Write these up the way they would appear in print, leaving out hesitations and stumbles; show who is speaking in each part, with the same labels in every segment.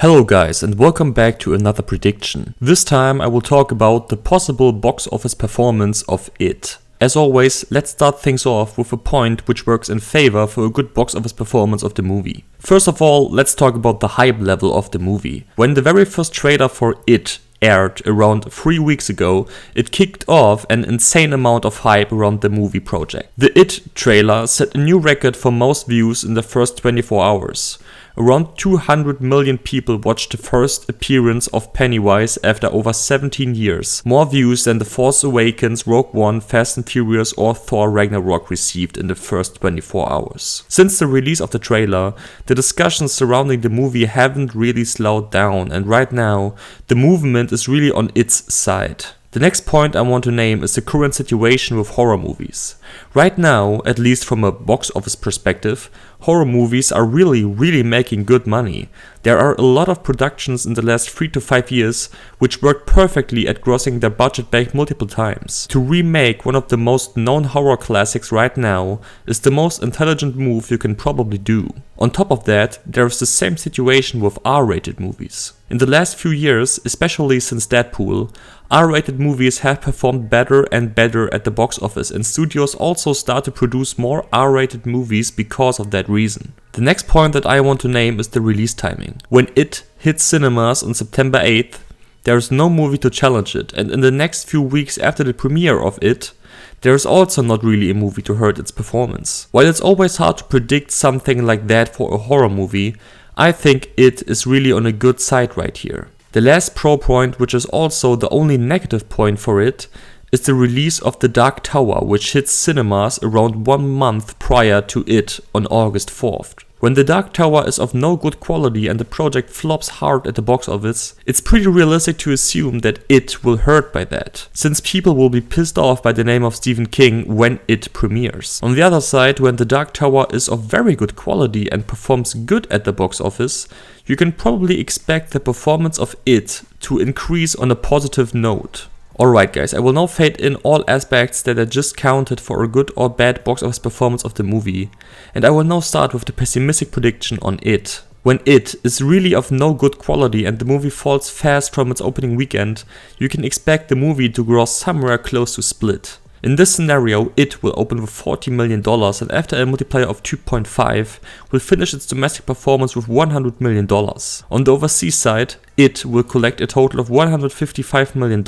Speaker 1: Hello guys, and welcome back to another prediction. This time I will talk about the possible box office performance of It. As always, let's start things off with a point which works in favor for a good box office performance of the movie. First of all, let's talk about the hype level of the movie. When the very first trailer for It aired around 3 weeks ago, it kicked off an insane amount of hype around the movie project. The It trailer set a new record for most views in the first 24 hours. Around 200 million people watched the first appearance of Pennywise after over 17 years, more views than The Force Awakens, Rogue One, Fast and Furious or Thor Ragnarok received in the first 24 hours. Since the release of the trailer, the discussions surrounding the movie haven't really slowed down, and right now, the movement is really on its side. The next point I want to name is the current situation with horror movies. Right now, at least from a box office perspective, horror movies are really making good money. There are a lot of productions in the last 3 to 5 years which worked perfectly at grossing their budget back multiple times. To remake one of the most known horror classics right now is the most intelligent move you can probably do. On top of that, there is the same situation with R-rated movies. In the last few years, especially since Deadpool, R-rated movies have performed better and better at the box office, and studios also start to produce more R-rated movies because of that reason. The next point that I want to name is the release timing. When It hits cinemas on September 8th, there is no movie to challenge it, and in the next few weeks after the premiere of It, there is also not really a movie to hurt its performance. While it's always hard to predict something like that for a horror movie, I think It is really on a good side right here. The last pro point, which is also the only negative point for It, is the release of The Dark Tower, which hits cinemas around 1 month prior to It on August 4th. When The Dark Tower is of no good quality and the project flops hard at the box office, it's pretty realistic to assume that It will hurt by that, since people will be pissed off by the name of Stephen King when It premieres. On the other side, when The Dark Tower is of very good quality and performs good at the box office, you can probably expect the performance of It to increase on a positive note. Alright guys, I will now fade in all aspects that I just counted for a good or bad box office performance of the movie, and I will now start with the pessimistic prediction on It. When It is really of no good quality and the movie falls fast from its opening weekend, you can expect the movie to gross somewhere close to Split. In this scenario, It will open with $40 million and after a multiplier of 2.5 will finish its domestic performance with $100 million. On the overseas side, It will collect a total of $155 million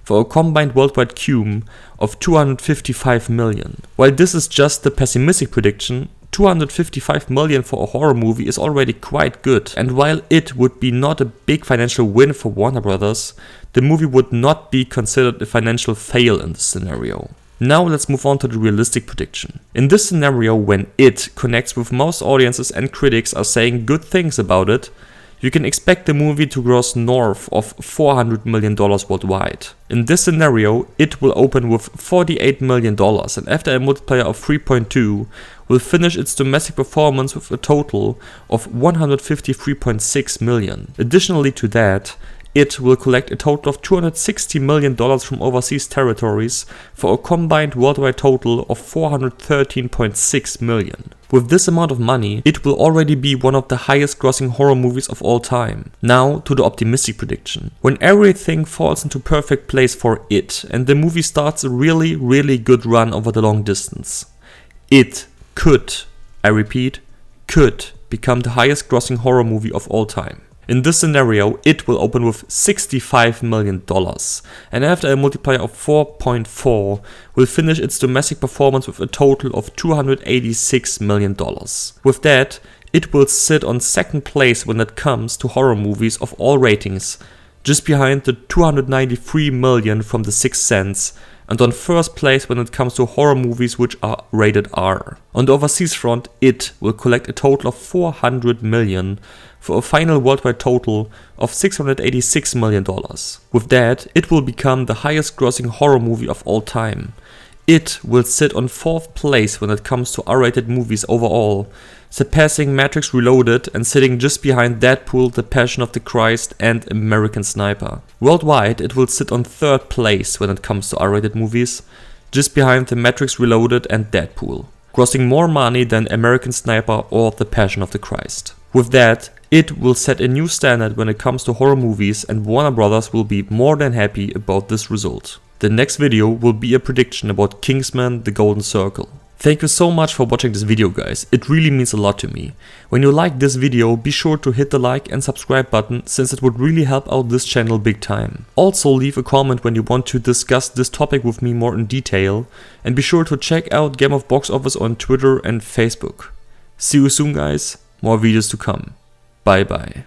Speaker 1: for a combined worldwide cum of $255 million. While this is just the pessimistic prediction, $255 million for a horror movie is already quite good, and while It would be not a big financial win for Warner Brothers, the movie would not be considered a financial fail in this scenario. Now let's move on to the realistic prediction. In this scenario, when It connects with most audiences and critics are saying good things about it, you can expect the movie to gross north of $400 million worldwide. In this scenario, It will open with $48 million and after a multiplier of 3.2 will finish its domestic performance with a total of $153.6 million. Additionally to that, It will collect a total of $260 million from overseas territories for a combined worldwide total of $413.6 million. With this amount of money, It will already be one of the highest grossing horror movies of all time. Now to the optimistic prediction. When everything falls into perfect place for It and the movie starts a really good run over the long distance, It could, I repeat, could become the highest grossing horror movie of all time. In this scenario, It will open with $65 million and after a multiplier of 4.4 will finish its domestic performance with a total of $286 million. With that, It will sit on second place when it comes to horror movies of all ratings, just behind the $293 million from The Sixth Sense, and on first place when it comes to horror movies which are rated R. On the overseas front, It will collect a total of $400 million for a final worldwide total of $686 million. With that, It will become the highest grossing horror movie of all time. It will sit on 4th place when it comes to R-rated movies overall, surpassing Matrix Reloaded and sitting just behind Deadpool, The Passion of the Christ and American Sniper. Worldwide, it will sit on 3rd place when it comes to R-rated movies, just behind The Matrix Reloaded and Deadpool, grossing more money than American Sniper or The Passion of the Christ. With that, It will set a new standard when it comes to horror movies, and Warner Brothers will be more than happy about this result. The next video will be a prediction about Kingsman: The Golden Circle. Thank you so much for watching this video, guys. It really means a lot to me. When you like this video, be sure to hit the like and subscribe button, since it would really help out this channel big time. Also leave a comment when you want to discuss this topic with me more in detail, and be sure to check out Game of Box Office on Twitter and Facebook. See you soon, guys. More videos to come. Bye bye.